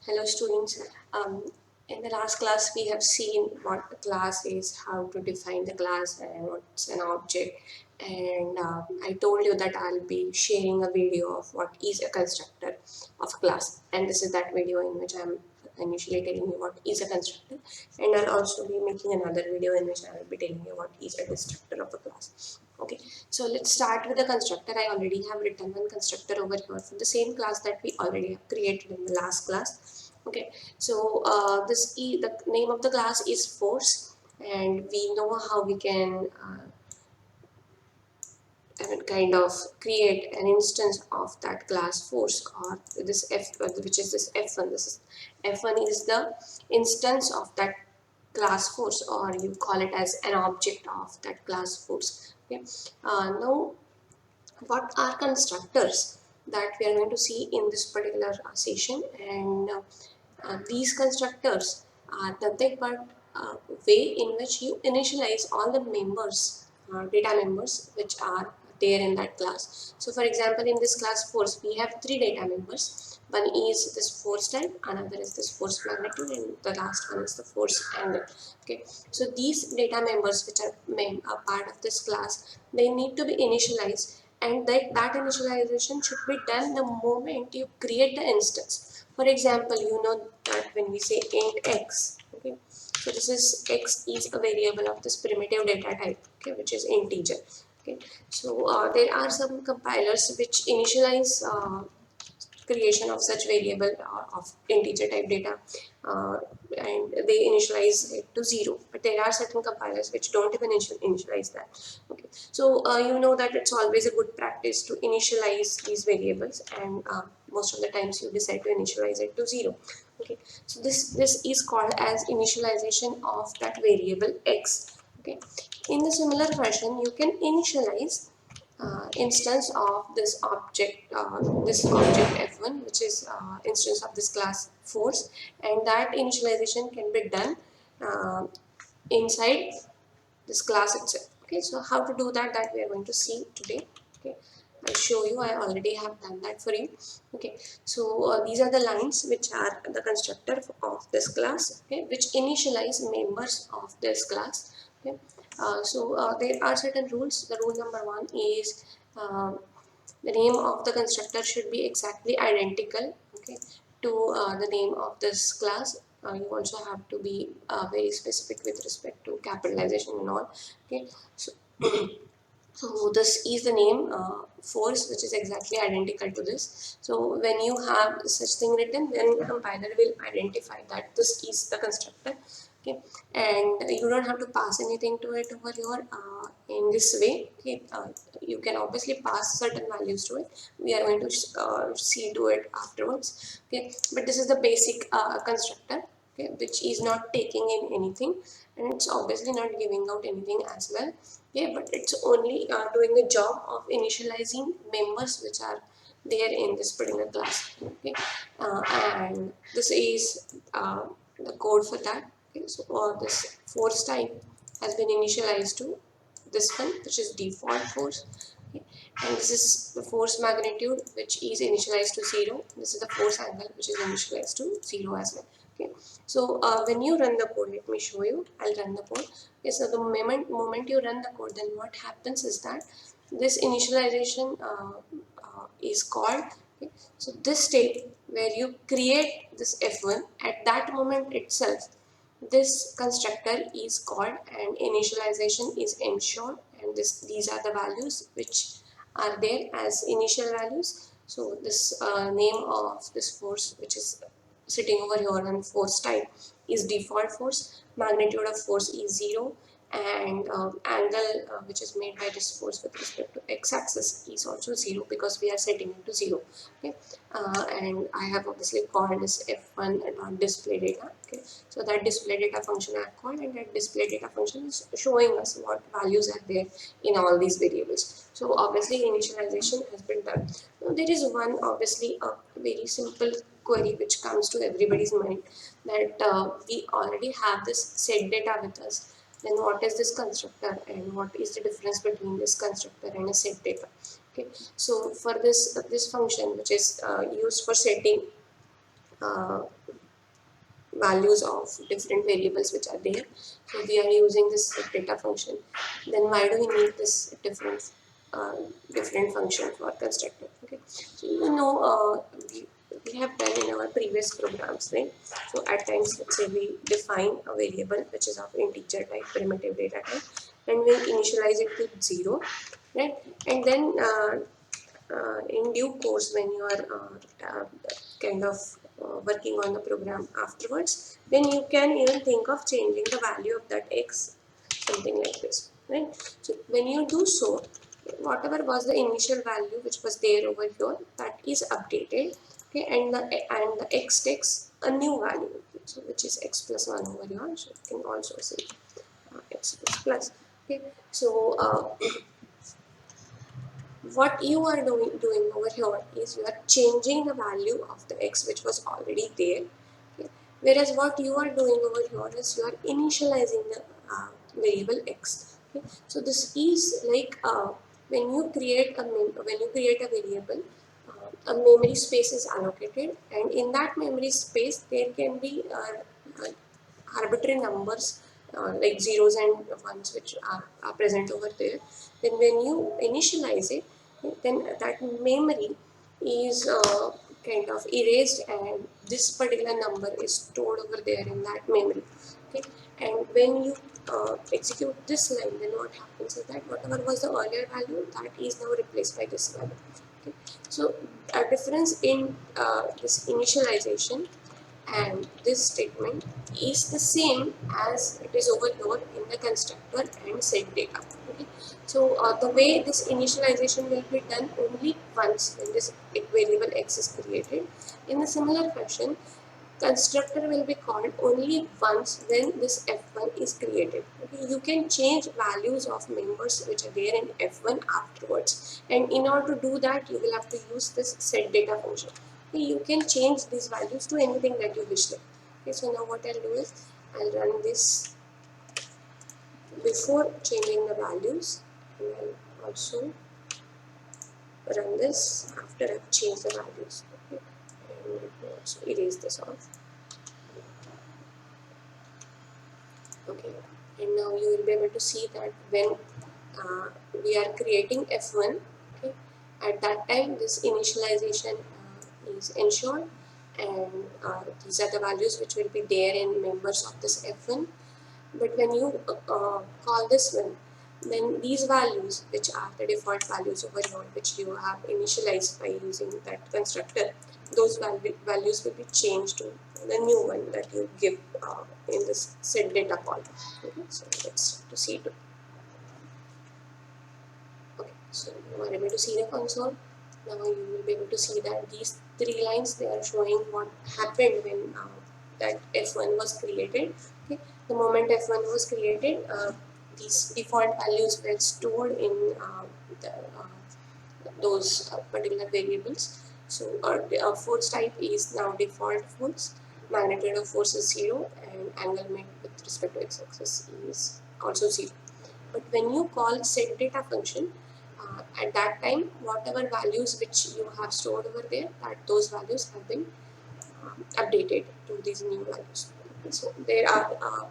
Hello students. In the last class we have seen what the class is, how to define the class and what's an object, and I told you that I'll be sharing a video of what is a constructor of a class, and this is that video in which I'm initially telling you what is a constructor, and I'll also be making another video in which I will be telling you what is a destructor of a class. Okay, so let's start with the constructor. I already have written one constructor over here for the same class that we already have created in the last class. Okay, so the name of the class is force, and we know how we can kind of create an instance of that class force, or this f, which is this f1. This is f1 is the instance of that class force, or you call it as an object of that class force. Okay, now what are constructors that we are going to see in this particular session, and these constructors are nothing but way in which you initialize all the members, data members which are there in that class. So for example, in this class force we have three data members. One is this force type, another is this force magnitude, and the last one is the force angle. Okay, so these data members which are part of this class, they need to be initialized, and that initialization should be done the moment you create the instance. For example, you know that when we say int x, okay, so this is x is a variable of this primitive data type, okay, which is integer. Okay, so there are some compilers which initialize creation of such variable of integer type data, uh, and they initialize it to 0, but there are certain compilers which don't even initialize that. Okay, so you know that it's always a good practice to initialize these variables, and most of the times you decide to initialize it to 0. Okay, so this is called as initialization of that variable x. Okay, in the similar fashion you can initialize instance of this object f1, which is instance of this class force, and that initialization can be done uh, inside this class itself. Okay, so how to do that, that we are going to see today. Okay, I'll show you. I already have done that for you. Okay, so these are the lines which are the constructor of this class, okay, which initialize members of this class. Okay, there are certain rules. The rule number one is the name of the constructor should be exactly identical, okay, to the name of this class. You also have to be very specific with respect to capitalization and all. Okay, so so this is the name force, which is exactly identical to this. So when you have such thing written, then the compiler will identify that this is the constructor. Okay, and you don't have to pass anything to it over here in this way. Okay, you can obviously pass certain values to it. We are going to see to it afterwards. Okay, but this is the basic constructor. Okay, which is not taking in anything, and it's obviously not giving out anything as well. Okay, but it's only doing the job of initializing members which are there in this particular class. Okay, and this is the code for that. Okay, so this force type has been initialized to this one, which is default force. Okay, and this is the force magnitude, which is initialized to 0. This is the force angle, which is initialized to 0 as well. Okay, so when you run the code, let me show you. I'll run the code. Okay, so the moment you run the code, then what happens is that this initialization is called. Okay, so this state where you create this f1, at that moment itself, this constructor is called and initialization is ensured, and these are the values which are there as initial values. So this name of this force, which is sitting over here on force type, is default force. Magnitude of force is 0, and angle which is made by this force with respect to x-axis is also 0, because we are setting it to 0. Okay, and I have obviously called this f1 dot display data. Okay, so that display data function I have called, and that display data function is showing us what values are there in all these variables. So obviously initialization has been done. Now there is one obviously a very simple query which comes to everybody's mind, that we already have this set data with us. Then what is this constructor, and what is the difference between this constructor and a set data? Okay, so for this function which is used for setting uh, values of different variables which are there. So we are using this data function. Then why do we need this uh, different function for constructor? Okay, so we have done in our previous programs, right? So at times, let's say we define a variable which is of integer type, primitive data type, and we initialize it to 0, right? And then in due course, when you are kind of working on the program afterwards, then you can even think of changing the value of that x, something like this, right? So when you do so, whatever was the initial value which was there over here, that is updated, okay, and the x takes a new value, so which is x plus 1 over here. So you can also say x plus. Okay, so what you are doing over here is you are changing the value of the x which was already there. Okay. Whereas what you are doing over here is you are initializing the variable x. Okay. So this is like when you create a variable, a memory space is allocated, and in that memory space there can be arbitrary numbers like zeros and ones which are present over there. Then when you initialize it, then that memory is kind of erased, and this particular number is stored over there in that memory. Okay, and when you execute this line, then what happens is that whatever was the earlier value, that is now replaced by this value. Okay, so a difference in this initialization and this statement is the same as it is over here in the constructor and set data. Okay, so the way this initialization will be done only once when this variable x is created. In a similar fashion, constructor will be called only once when this f1 is created. Okay, you can change values of members which are there in f1 afterwards, and in order to do that you will have to use this set data function. Okay, you can change these values to anything that you wish like. Okay, so now what I'll do is I'll run this before changing the values, and I'll also run this after I've changed the values. Okay, and let me also erase this off. Okay, and now you will be able to see that when we are creating f1, okay, at that time this initialization is ensured, and these are the values which will be there in members of this f1. But when you call this one, then these values, which are the default values over here, which you have initialized by using that constructor, those values will be changed to the new one that you give in this set data call. Okay, so let's proceed. Okay, so you are able to see the console. Now you will be able to see that these three lines, they are showing what happened when that f1 was created. Okay, the moment f1 was created, these default values were stored in those particular variables. So our force type is now default force, magnitude of force is 0, and angle made with respect to x-axis is also 0. But when you call set data function, at that time whatever values which you have stored over there, that those values have been updated to these new values. So there are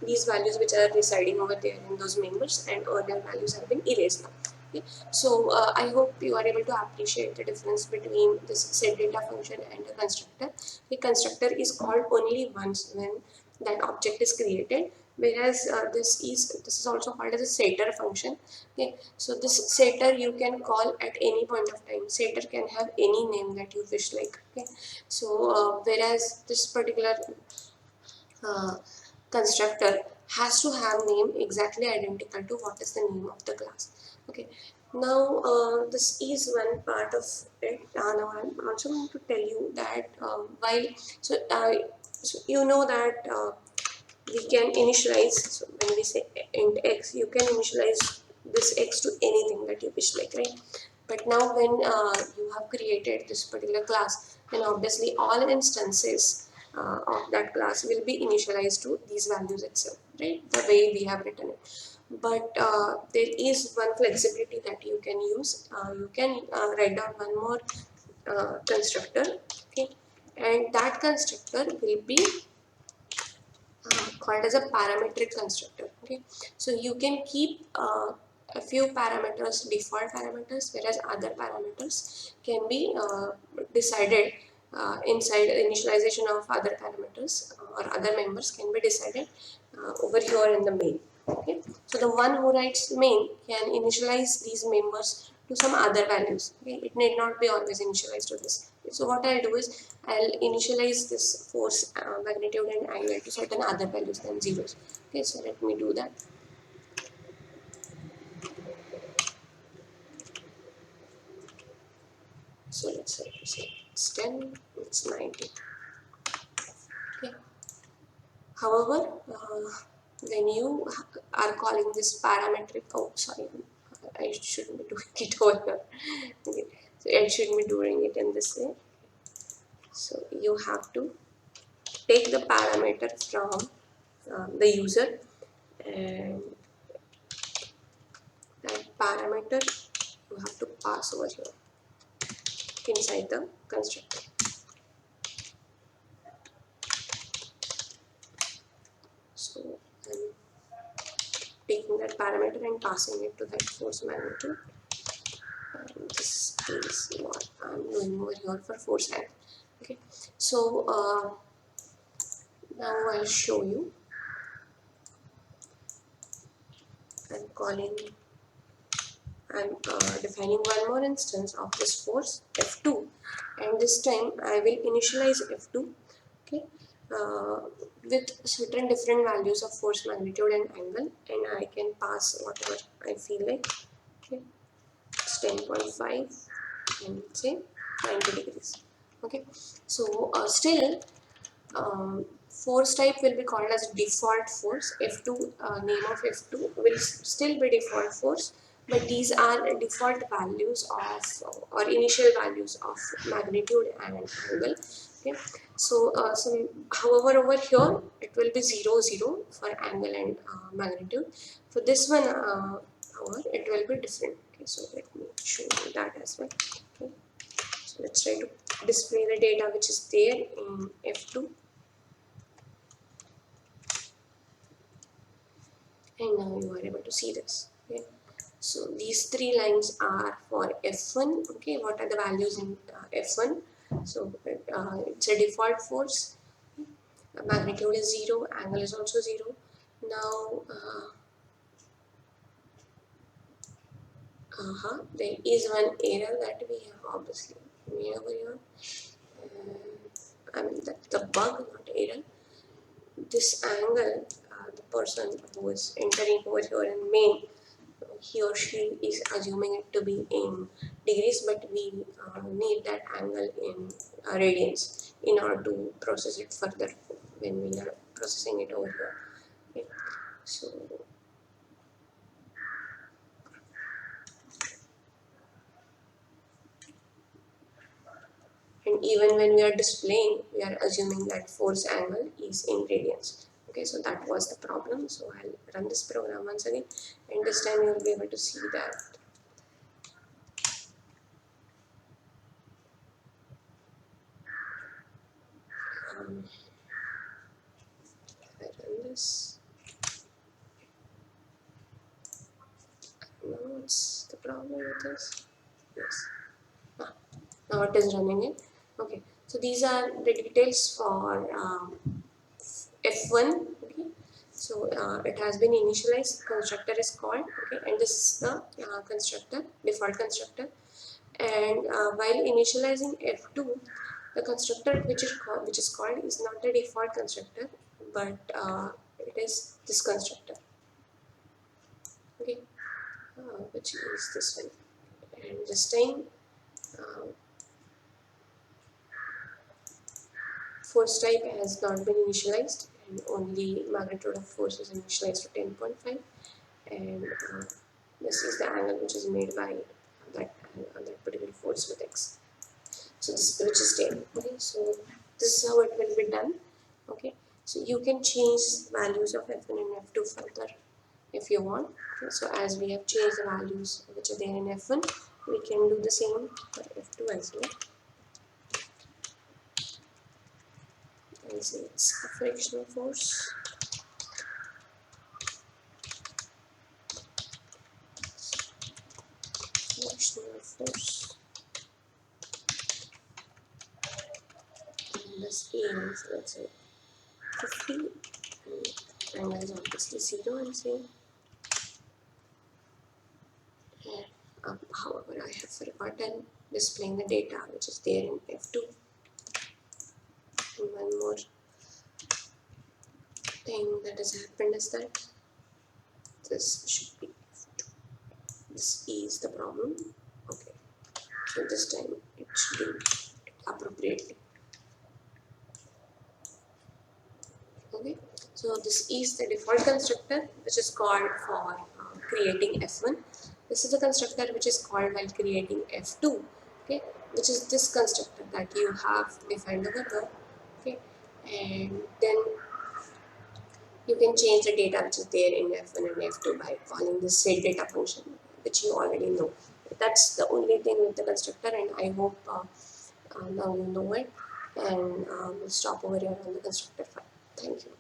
these values which are residing over there in those members, and earlier values have been erased now. Okay. So I hope you are able to appreciate the difference between this set data function and the constructor. The constructor is called only once when that object is created, whereas this is also called as a setter function. Okay, so this setter you can call at any point of time. Setter can have any name that you wish like. Okay, so whereas this particular uh, constructor has to have name exactly identical to what is the name of the class. Okay, now this is one part of it. Now I'm also going to tell you that so you know that we can initialize, so when we say int x, you can initialize this x to anything that you wish like, right? But now when you have created this particular class, then obviously all instances of that class will be initialized to these values itself, right? The way we have written it. But there is one flexibility that you can use. You can write down one more constructor. Okay, and that constructor will be called as a parametric constructor. Okay, so you can keep a few parameters, default parameters, whereas other parameters can be decided inside the initialization of other parameters or other members can be decided over here in the main. Okay, so the one who writes main can initialize these members to some other values. Okay, it need not be always initialized to this. So what I'll do is I'll initialize this force, magnitude and angle to certain other values than zeros. Okay, so let me do that. So let's say it's 10, it's 90. Okay. However, when you are calling this parametric, oh sorry, I shouldn't be doing it over here. Okay. So I shouldn't be doing it in this way. So you have to take the parameter from the user, and that parameter you have to pass over here inside the constructor. So I'm taking that parameter and passing it to that force magnitude. And this is what I'm doing over here for force angle. Okay, so now I'll show you. I'm defining one more instance of this force F2, and this time I will initialize F2. Okay, with certain different values of force magnitude and angle, and I can pass whatever I feel like. Okay, it's 10.5 and say 90 degrees. Okay, so still force type will be called as default force. F2, name of F2 will still be default force, but these are default values of or initial values of magnitude and angle. Okay, so however over here it will be 0 0 for angle and magnitude. For this one, however, it will be different. Okay, so let me show you that as well. Okay, so let's try to display the data which is there in F2. And now you are able to see this. Okay, so these three lines are for F1. Okay, what are the values in F1? So it's a default force. Magnitude is 0, angle is also 0. Now there is one error that we have obviously made over here. I mean the bug, not error. This angle, the person who is entering over here in main, he or she is assuming it to be in degrees, but we need that angle in radians in order to process it further when we are processing it over here. Okay. So and even when we are displaying, we are assuming that force angle is in radians. Okay, so that was the problem. So I'll run this program once again, and this time you will be able to see that I run this. No, what's the problem with this? Yes. Now it is running it. Okay, so these are the details for F1. Okay, so it has been initialized. Constructor is called. Okay, and this is the constructor, default constructor. And while initializing F2, the constructor which is called is not the default constructor, but it is this constructor. Okay, which is this one. And this time force type has not been initialized, and only magnitude of force is initialized to 10.5, and this is the angle which is made by that particular force with x. So this which is 10. Okay, so this is how it will be done. Okay, so you can change values of F1 and F2 further if you want. Okay, so as we have changed the values which are there in F1, we can do the same for F2 as well. say it's a frictional force. Frictional force. And this is, let's say, 50. And angle is obviously 0, I'm saying. However, I have forgotten displaying the data which is there in F2. And one more thing that has happened is that this should be F2. This is the problem. Okay, so this time it should be appropriately. Okay, so this is the default constructor which is called for creating F1. This is the constructor which is called while creating F2. Okay, which is this constructor that you have defined over here. Okay, and then you can change the data which is there in F1 and F2 by calling this set data function, which you already know. That's the only thing with the constructor, and I hope now you know it. And we'll stop over here on the constructor file. Thank you.